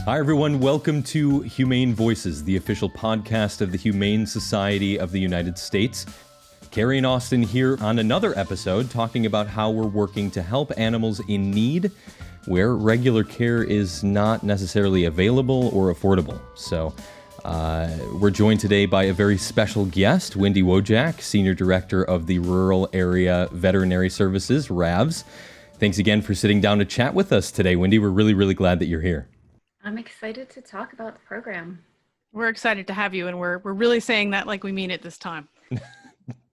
Hi, everyone. Welcome to Humane Voices, the official podcast of the Humane Society of the United States. Carrie and Austin here on another episode talking about how we're working to help animals in need where regular care is not necessarily available or affordable. So we're joined today by a very special guest, Wendy Wojak, Senior Director of the Rural Area Veterinary Services, RAVS. Thanks again for sitting down to chat with us today, Wendy. We're really glad that you're here. I'm excited to talk about the program. We're excited to have you, and we're really saying that like we mean it this time.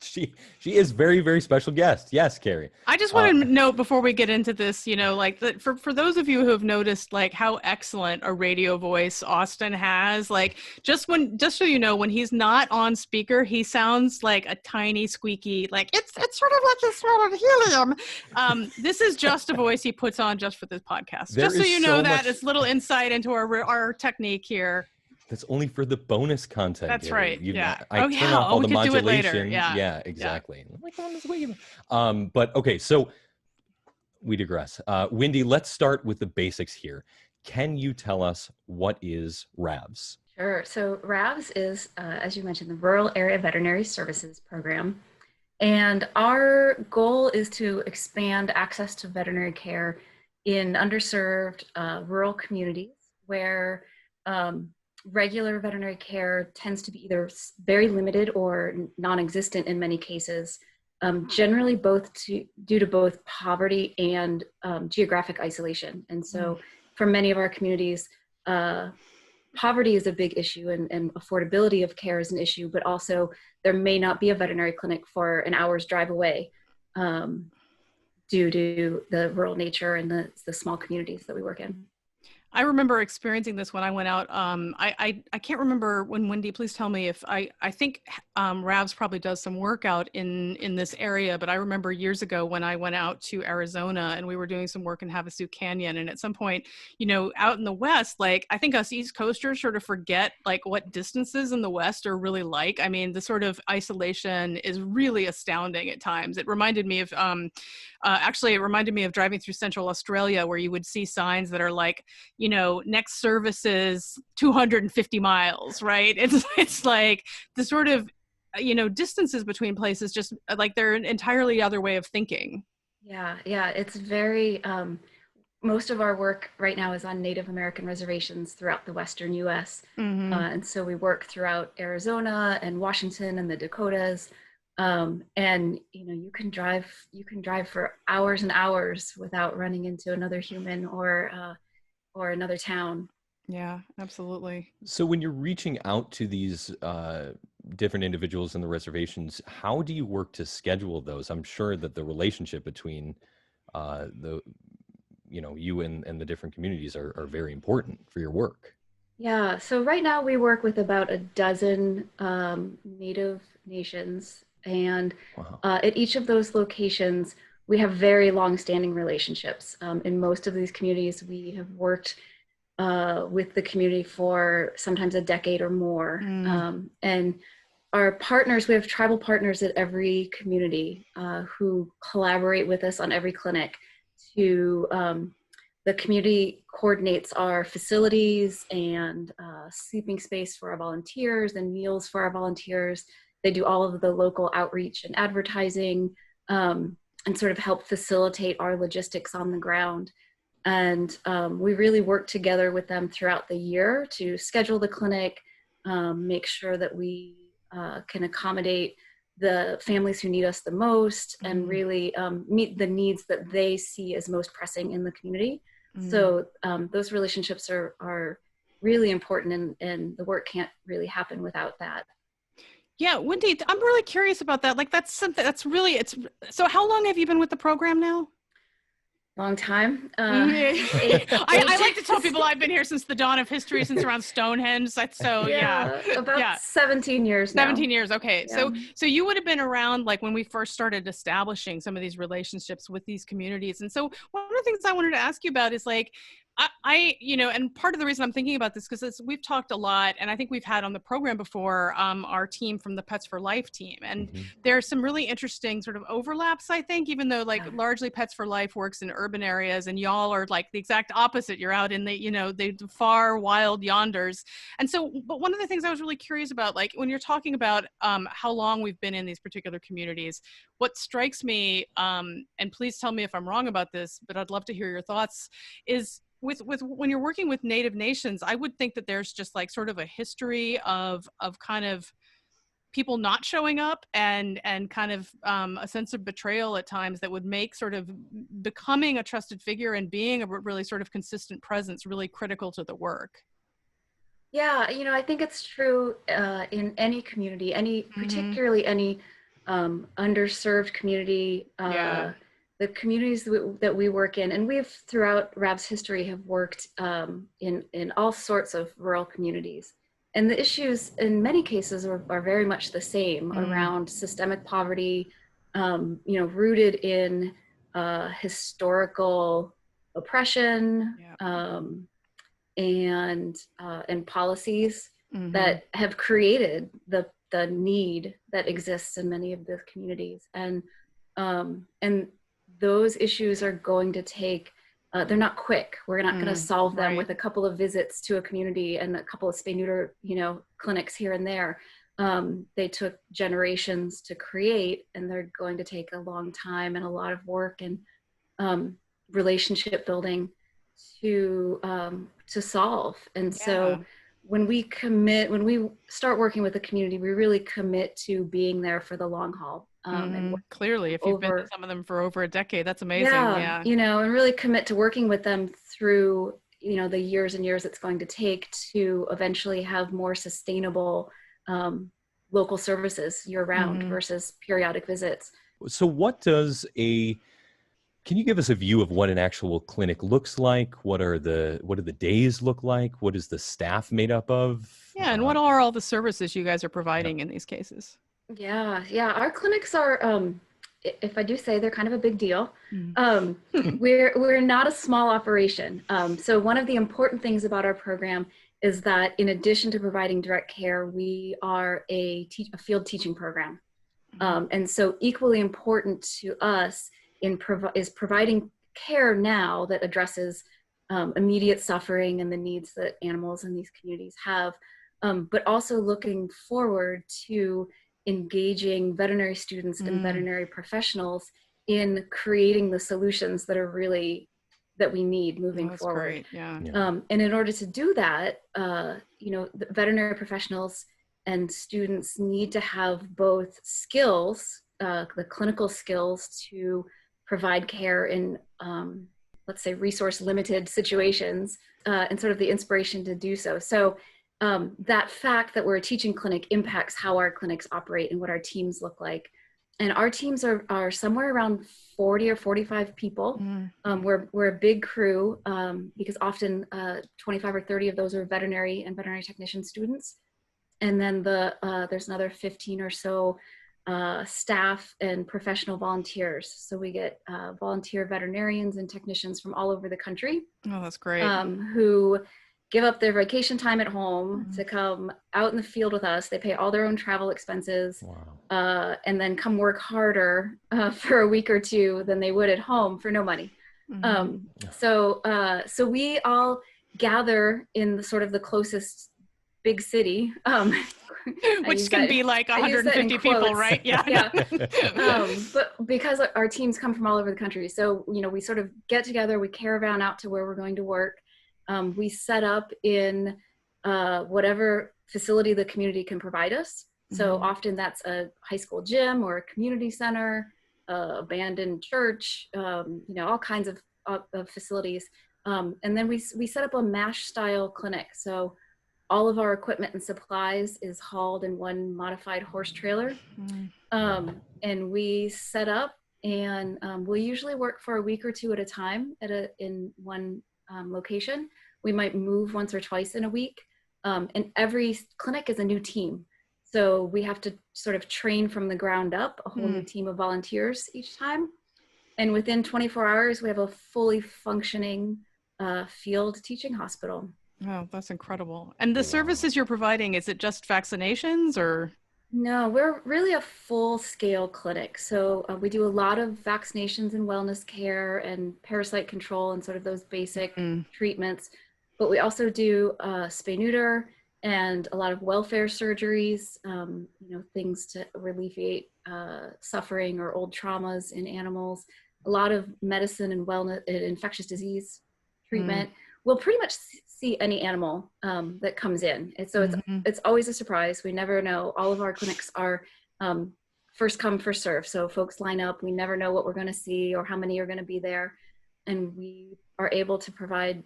She is very special guest. Yes, Carrie. I just want to note before we get into this, like for those of you who have noticed like how excellent a radio voice Austin has, like just so you know, when he's not on speaker, he sounds like a tiny squeaky, like it's sort of like the smell of helium. This is just a voice he puts on just for this podcast. Just so you know that it's a little insight into our technique here. That's only for the bonus content. That's right. Yeah. I turn off all the modulation. Do it later. Yeah, exactly. Yeah. But okay, so we digress. Wendy, let's start with the basics here. Can you tell us what is RAVS? Sure. So RAVS is, as you mentioned, the Rural Area Veterinary Services Program. And our goal is to expand access to veterinary care in underserved rural communities where regular veterinary care tends to be either very limited or non-existent in many cases, generally due to both poverty and geographic isolation. And so for many of our communities, poverty is a big issue and affordability of care is an issue, but also there may not be a veterinary clinic for an hour's drive away due to the rural nature and the small communities that we work in. I remember experiencing this when I went out. I can't remember when, Wendy, please tell me if I think RAVS probably does some work out in this area, but I remember years ago when I went out to Arizona and we were doing some work in Havasu Canyon. And at some point, out in the West, like I think us East Coasters sort of forget like what distances in the West are really like. I mean, the sort of isolation is really astounding at times. It reminded me of, driving through Central Australia where you would see signs that are like, next service is 250 miles, right? It's like the sort of, distances between places, just like they're an entirely other way of thinking. Yeah. It's very, most of our work right now is on Native American reservations throughout the Western US. Mm-hmm. And so we work throughout Arizona and Washington and the Dakotas. And you can drive for hours and hours without running into another human or another town. Yeah, absolutely. So when you're reaching out to these different individuals in the reservations, how do you work to schedule those? I'm sure that the relationship between you and the different communities are very important for your work. Yeah, so right now we work with about a dozen Native nations, and wow. At each of those locations, we have very long-standing relationships. In most of these communities, we have worked with the community for sometimes a decade or more. And our partners, we have tribal partners at every community who collaborate with us on every clinic. The community coordinates our facilities and sleeping space for our volunteers and meals for our volunteers. They do all of the local outreach and advertising, and sort of help facilitate our logistics on the ground. And we really work together with them throughout the year to schedule the clinic, make sure that we can accommodate the families who need us the most, and really meet the needs that they see as most pressing in the community. So those relationships are really important, and the work can't really happen without that. Yeah, Wendy, I'm really curious about that. Like that's something that's really, so how long have you been with the program now? Long time. I like to tell people I've been here since the dawn of history, since around Stonehenge. So about 17 years now. 17 years. Okay. Yeah. So you would have been around like when we first started establishing some of these relationships with these communities. And so one of the things I wanted to ask you about is like, And part of the reason I'm thinking about this, because we've talked a lot, and I think we've had on the program before, our team from the Pets for Life team. And there's some really interesting sort of overlaps, I think, even though largely Pets for Life works in urban areas and y'all are like the exact opposite. You're out in the far wild yonders. And so, but one of the things I was really curious about, like when you're talking about how long we've been in these particular communities, what strikes me, and please tell me if I'm wrong about this, but I'd love to hear your thoughts, is with when you're working with Native nations, I would think that there's just like sort of a history of kind of people not showing up and kind of a sense of betrayal at times that would make sort of becoming a trusted figure and being a really sort of consistent presence really critical to the work. Yeah, I think it's true in any community, particularly any underserved community. The communities that we work in, and we've throughout RAVS history have worked in all sorts of rural communities. And the issues in many cases are very much the same around systemic poverty, rooted in historical oppression and policies that have created the need that exists in many of the communities. And those issues are going to take, they're not quick. We're not going to solve them with a couple of visits to a community and a couple of spay-neuter, clinics here and there. They took generations to create, and they're going to take a long time and a lot of work and relationship building to solve. And so when we start working with the community, we really commit to being there for the long haul. And clearly, if you've been to some of them for over a decade, that's amazing. Yeah, and really commit to working with them through, the years and years it's going to take to eventually have more sustainable local services year-round versus periodic visits. So can you give us a view of what an actual clinic looks like? What do the days look like? What is the staff made up of? Yeah, and what are all the services you guys are providing in these cases? Yeah. Our clinics are, if I do say, they're kind of a big deal. We're not a small operation. So one of the important things about our program is that in addition to providing direct care, we are a field teaching program. And so equally important to us is providing care now that addresses immediate suffering and the needs that animals in these communities have, but also looking forward to engaging veterinary students and veterinary professionals in creating the solutions that we need moving forward. Great. Yeah. And in order to do that, the veterinary professionals and students need to have both skills, the clinical skills to provide care in, let's say, resource limited situations, and sort of the inspiration to do so. So that fact that we're a teaching clinic impacts how our clinics operate and what our teams look like. And our teams are somewhere around 40 or 45 people. We're a big crew because often 25 or 30 of those are veterinary and veterinary technician students. And then there's another 15 or so staff and professional volunteers. So we get volunteer veterinarians and technicians from all over the country. Oh, that's great. Who give up their vacation time at home to come out in the field with us. They pay all their own travel expenses. Wow. And then come work harder for a week or two than they would at home for no money. So we all gather in the closest big city. Which can be like 150 people, right? Yeah. But because our teams come from all over the country, so we sort of get together, we caravan out to where we're going to work. We set up in whatever facility the community can provide us. So often that's a high school gym or a community center, abandoned church, all kinds of facilities. And then we set up a MASH style clinic. So all of our equipment and supplies is hauled in one modified horse trailer. And we set up, and we'll usually work for a week or two at a time in one location. We might move once or twice in a week. And every clinic is a new team. So we have to sort of train from the ground up, a whole new team of volunteers each time. And within 24 hours, we have a fully functioning field teaching hospital. Oh, that's incredible. And the services you're providing, is it just vaccinations or? No, we're really a full-scale clinic. So we do a lot of vaccinations and wellness care and parasite control and sort of those basic treatments. But we also do spay neuter and a lot of welfare surgeries, things to alleviate suffering or old traumas in animals. A lot of medicine and wellness and infectious disease treatment. We'll pretty much see any animal that comes in. And so it's always a surprise. We never know. All of our clinics are first come, first serve. So folks line up. We never know what we're going to see or how many are going to be there. And we are able to provide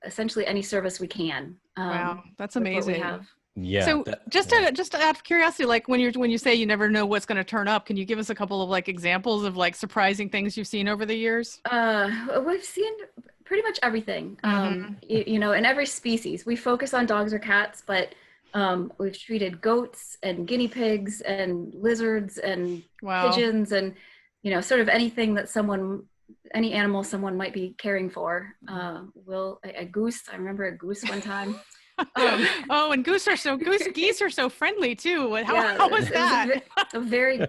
essentially any service we can. Wow, that's amazing. We have. Yeah. So just out of curiosity, like when you say you never know what's going to turn up, can you give us a couple of like examples of like surprising things you've seen over the years? We've seen pretty much everything, in every species. We focus on dogs or cats, but we've treated goats and guinea pigs and lizards and pigeons and, sort of anything that any animal someone might be caring for. A goose, I remember a goose one time. And geese are so friendly too. How was that? It was a very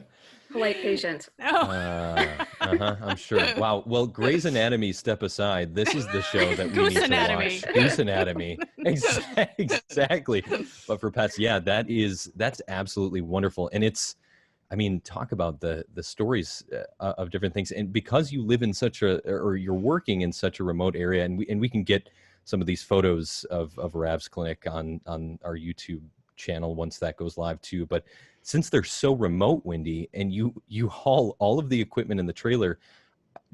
polite patient. I'm sure. Wow. Well, Grey's Anatomy, step aside. This is the show that we need to watch. Goose Anatomy. Exactly. But for pets, that's absolutely wonderful. And talk about the stories of different things. And because you live in or you're working in such a remote area, and we can get some of these photos of RAVS Clinic on our YouTube channel once that goes live too. But since they're so remote, Wendy, and you haul all of the equipment in the trailer,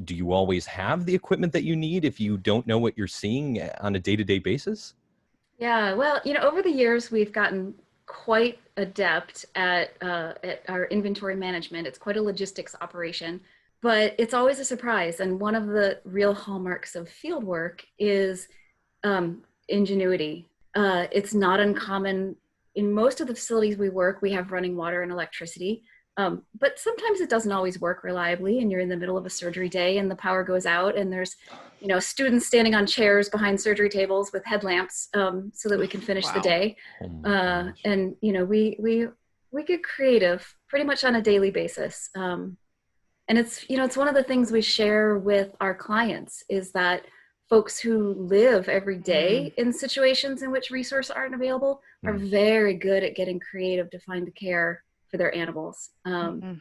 do you always have the equipment that you need if you don't know what you're seeing on a day-to-day basis? Yeah, well, over the years, we've gotten quite adept at our inventory management. It's quite a logistics operation, but it's always a surprise. And one of the real hallmarks of field work is ingenuity. It's not uncommon. In most of the facilities we work, we have running water and electricity, but sometimes it doesn't always work reliably, and you're in the middle of a surgery day and the power goes out and there's, students standing on chairs behind surgery tables with headlamps so that we can finish the day. And, we get creative pretty much on a daily basis. And it's one of the things we share with our clients is that folks who live every day in situations in which resources aren't available are very good at getting creative to find the care for their animals. And,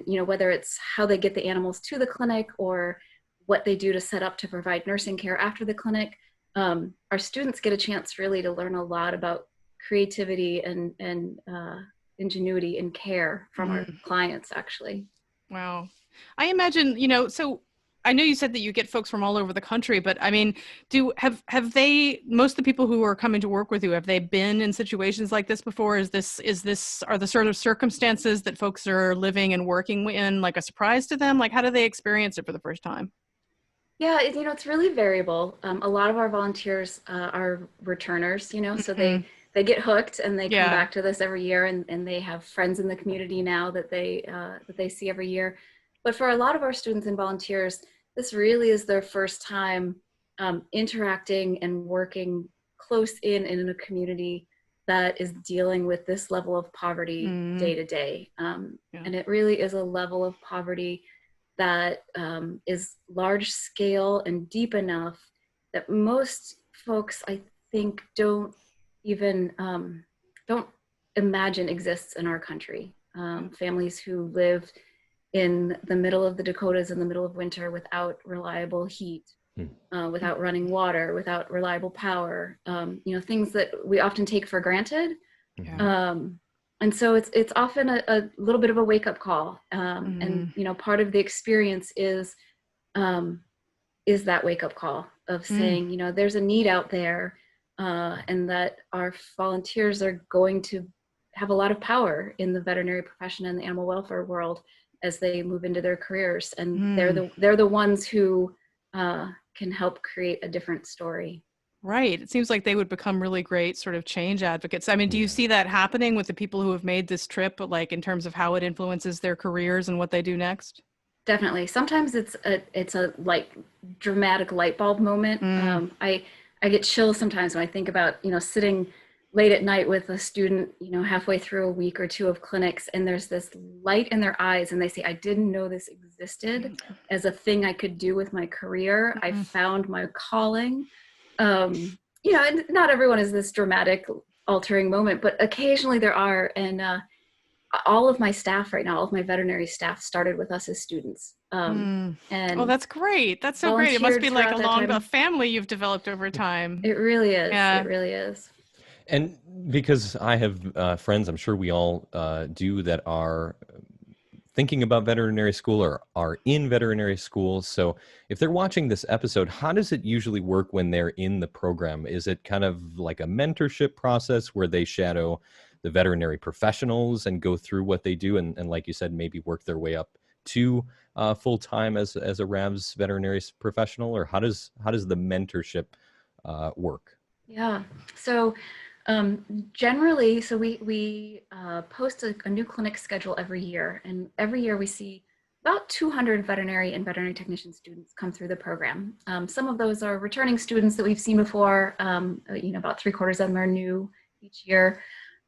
whether it's how they get the animals to the clinic or what they do to set up to provide nursing care after the clinic, our students get a chance really to learn a lot about creativity and ingenuity in care from our clients, actually. Wow. I imagine, so I know you said that you get folks from all over the country, but have they, most of the people who are coming to work with you, have they been in situations like this before? Are the sort of circumstances that folks are living and working in like a surprise to them? Like, how do they experience it for the first time? Yeah, it's really variable. A lot of our volunteers are returners, so they get hooked and they come back to this every year, and they have friends in the community now that they see every year. But for a lot of our students and volunteers, this really is their first time interacting and working close in a community that is dealing with this level of poverty day to day. And it really is a level of poverty that is large scale and deep enough that most folks, I think, don't even don't imagine exists in our country. Families who live in the middle of the Dakotas in the middle of winter without reliable heat, without running water, without reliable power, things that we often take for granted. And so it's often a little bit of a wake-up call. And, part of the experience is that wake-up call of saying, there's a need out there, and that our volunteers are going to have a lot of power in the veterinary profession and the animal welfare world as they move into their careers, and they're the ones who can help create a different story. Right. It seems like they would become really great sort of change advocates. I mean, do you see that happening with the people who have made this trip, like in terms of how it influences their careers and what they do next? Definitely. Sometimes it's a like dramatic light bulb moment. I get chills sometimes when I think about, sitting late at night with a student, halfway through a week or two of clinics, and there's this light in their eyes and they say, I didn't know this existed as a thing I could do with my career. I found my calling. And not everyone is this dramatic altering moment, but occasionally there are. And all of my staff right now, all of my veterinary staff started with us as students. And oh, that's great. That's so great. It must be like a family you've developed over time. It really is. Yeah. It really is. And because I have friends, I'm sure we all do, that are thinking about veterinary school or are in veterinary school. So if they're watching this episode, how does it usually work when they're in the program? Is it kind of like a mentorship process where they shadow the veterinary professionals and go through what they do, and like you said, maybe work their way up to full-time as a RAVS veterinary professional? Or how does the mentorship work? Yeah. So generally, so we post a new clinic schedule every year, and every year we see about 200 veterinary and veterinary technician students come through the program. Some of those are returning students that we've seen before. About 3/4 of them are new each year.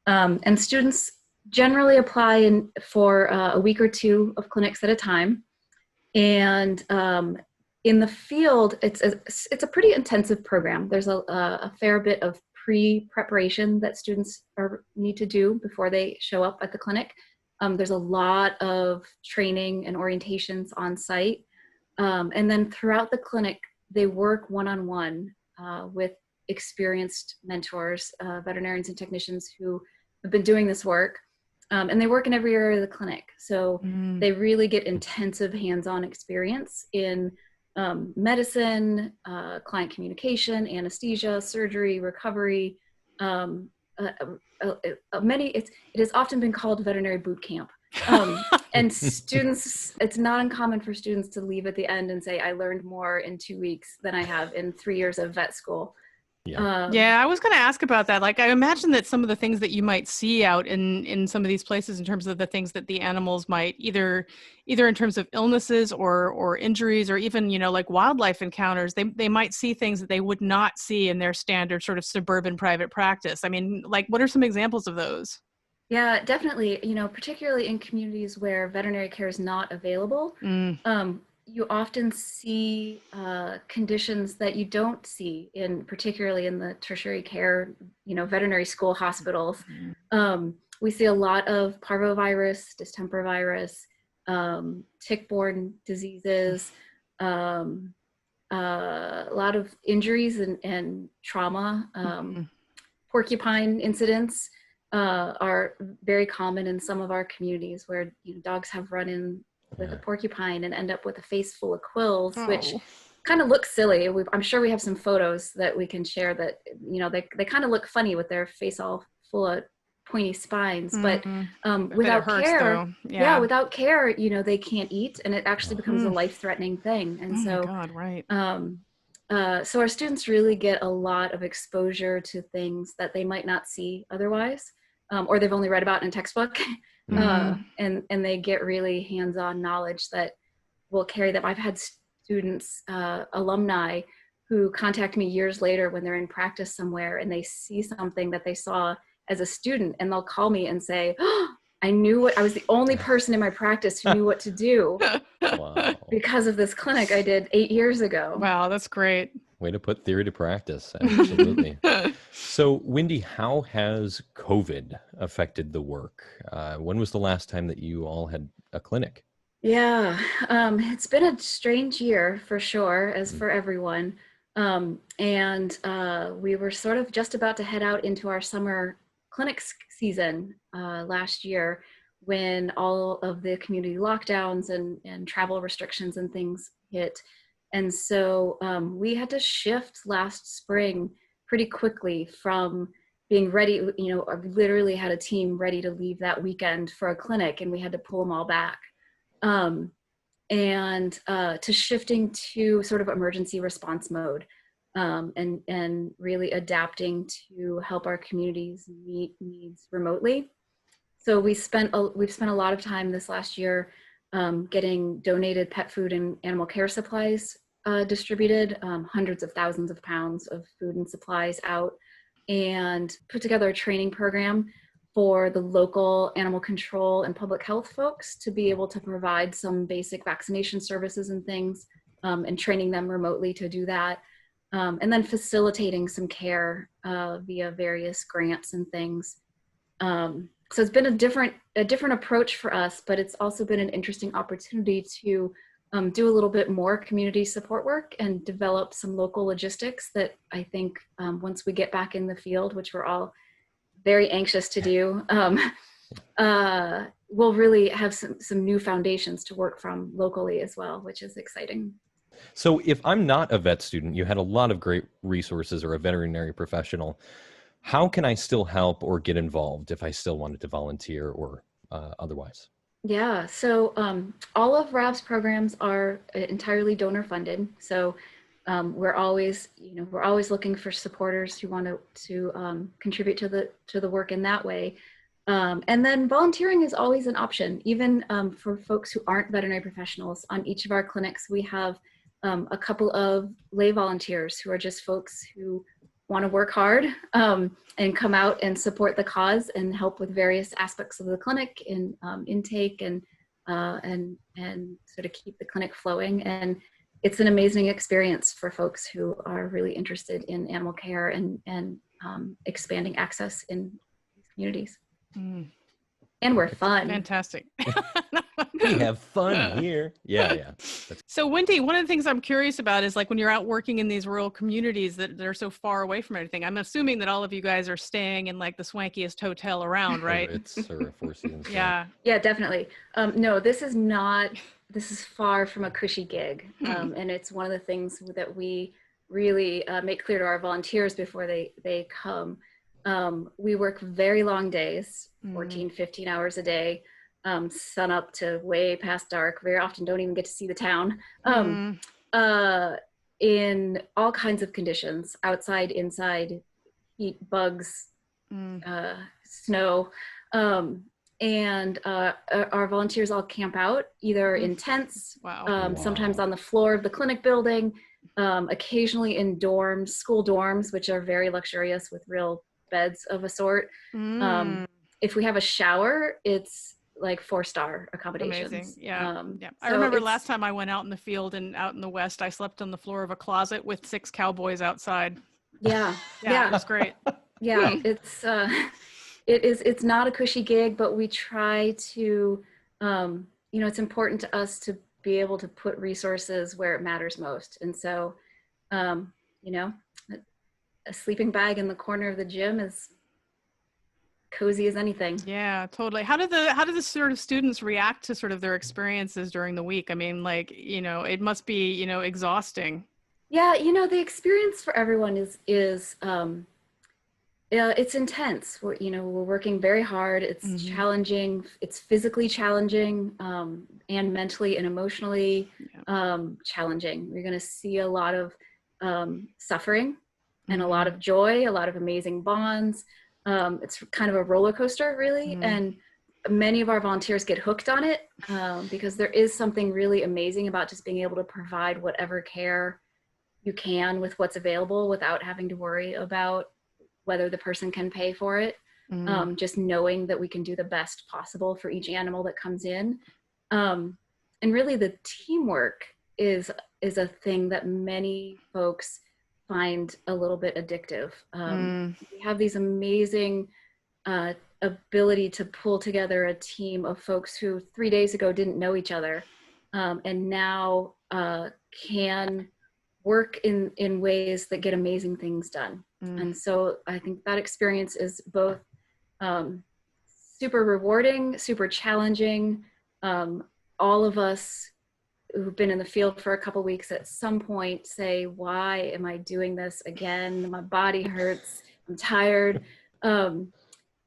And students generally apply for a week or two of clinics at a time. And in the field, it's a pretty intensive program. There's a fair bit of pre-preparation that students need to do before they show up at the clinic. There's a lot of training and orientations on site. And then throughout the clinic, they work one-on-one with experienced mentors, veterinarians and technicians who have been doing this work. And they work in every area of the clinic. So they really get intensive hands-on experience in medicine, client communication, anesthesia, surgery, recovery. It has often been called veterinary boot camp. And students, it's not uncommon for students to leave at the end and say, I learned more in 2 weeks than I have in 3 years of vet school. Yeah, I was going to ask about that. Like, I imagine that some of the things that you might see out in some of these places, in terms of the things that the animals might either in terms of illnesses or injuries, or even, like wildlife encounters, they might see things that they would not see in their standard sort of suburban private practice. I mean, like, what are some examples of those? Yeah, definitely. Particularly in communities where veterinary care is not available, you often see conditions that you don't see particularly in the tertiary care, veterinary school hospitals. We see a lot of parvovirus, distemper virus, tick-borne diseases, a lot of injuries and trauma. Porcupine incidents are very common in some of our communities, where dogs have run in with a porcupine and end up with a face full of quills, which kind of looks silly. I'm sure we have some photos that we can share that, they kind of look funny with their face all full of pointy spines, but without care, without care, they can't eat, and it actually becomes a life-threatening thing. And so our students really get a lot of exposure to things that they might not see otherwise, or they've only read about in a textbook. And they get really hands-on knowledge that will carry them. I've had students, alumni, who contact me years later when they're in practice somewhere and they see something that they saw as a student, and they'll call me and say, oh, I was the only person in my practice who knew what to do because of this clinic I did 8 years ago. Wow, that's great. Way to put theory to practice. Absolutely. So, Wendy, how has COVID affected the work? When was the last time that you all had a clinic? Yeah, it's been a strange year for sure, as for everyone. And we were sort of just about to head out into our summer clinic season last year, when all of the community lockdowns and travel restrictions and things hit. And so we had to shift last spring pretty quickly from being ready. I literally had a team ready to leave that weekend for a clinic, and we had to pull them all back. And to shifting to sort of emergency response mode, and really adapting to help our communities meet needs remotely. So we've spent a lot of time this last year getting donated pet food and animal care supplies distributed, hundreds of thousands of pounds of food and supplies out, and put together a training program for the local animal control and public health folks to be able to provide some basic vaccination services and things, and training them remotely to do that. And then facilitating some care via various grants and things. So it's been a different approach for us, but it's also been an interesting opportunity to do a little bit more community support work and develop some local logistics that I think once we get back in the field, which we're all very anxious to do, we'll really have some new foundations to work from locally as well, which is exciting. So if I'm not a vet student, you had a lot of great resources, or a veterinary professional. How can I still help or get involved if I still wanted to volunteer or otherwise? Yeah, so all of RAVS programs are entirely donor funded. So we're always looking for supporters who want to contribute to the work in that way. And then volunteering is always an option, even for folks who aren't veterinary professionals. On each of our clinics, we have a couple of lay volunteers who are just folks who want to work hard and come out and support the cause and help with various aspects of the clinic in intake and sort of keep the clinic flowing. And it's an amazing experience for folks who are really interested in animal care and expanding access in communities. Mm. And we're fun. Fantastic. We have fun here. Yeah. So Wendy, one of the things I'm curious about is, like, when you're out working in these rural communities that they're so far away from everything, I'm assuming that all of you guys are staying in like the swankiest hotel around, right? It's a Four Seasons. Yeah, definitely. No, this is far from a cushy gig. And it's one of the things that we really make clear to our volunteers before they come. We work very long days, 14, 15 hours a day, sun up to way past dark. Very often don't even get to see the town, in all kinds of conditions, outside, inside, heat, bugs, snow. And our volunteers all camp out, either in tents, sometimes on the floor of the clinic building, occasionally in dorms, school dorms, which are very luxurious with real beds of a sort. If we have a shower, it's like 4-star accommodations. Amazing. Yeah. I remember last time I went out in the field and out in the West, I slept on the floor of a closet with 6 cowboys outside. Yeah. It was great. Yeah. It's not a cushy gig, but we try to, it's important to us to be able to put resources where it matters most. And so, a sleeping bag in the corner of the gym is cozy as anything. Yeah, totally. How do the sort of students react to sort of their experiences during the week? I mean, like, it must be, exhausting. Yeah, the experience for everyone is it's intense. We're working very hard. It's challenging. It's physically challenging, and mentally and emotionally challenging. You're going to see a lot of suffering and a lot of joy, a lot of amazing bonds. It's kind of a roller coaster, really. And many of our volunteers get hooked on it because there is something really amazing about just being able to provide whatever care you can with what's available without having to worry about whether the person can pay for it. Just knowing that we can do the best possible for each animal that comes in. And really the teamwork is a thing that many folks find a little bit addictive. We have these amazing ability to pull together a team of folks who 3 days ago didn't know each other, and now can work in ways that get amazing things done. And so I think that experience is both super rewarding, super challenging. All of us who've been in the field for a couple of weeks at some point say, why am I doing this again? My body hurts, I'm tired. And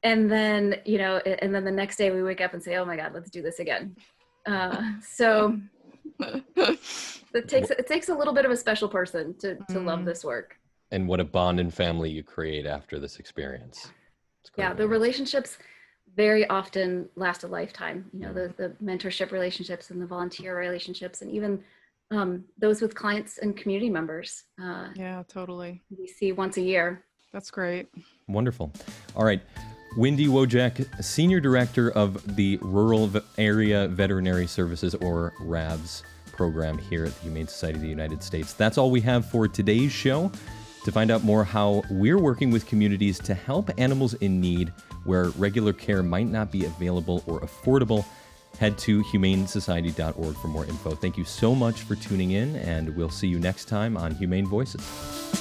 then the next day we wake up and say, oh my God, let's do this again. So it takes a little bit of a special person to love this work. And what a bond and family you create after this experience. Yeah, the relationships very often last a lifetime. You know, the mentorship relationships and the volunteer relationships, and even those with clients and community members. Yeah, totally. We see once a year. That's great. Wonderful. All right. Wendy Wojak, Senior Director of the Rural Area Veterinary Services, or RAVS, program here at the Humane Society of the United States. That's all we have for today's show. To find out more how we're working with communities to help animals in need where regular care might not be available or affordable, head to humanesociety.org for more info. Thank you so much for tuning in, and we'll see you next time on Humane Voices.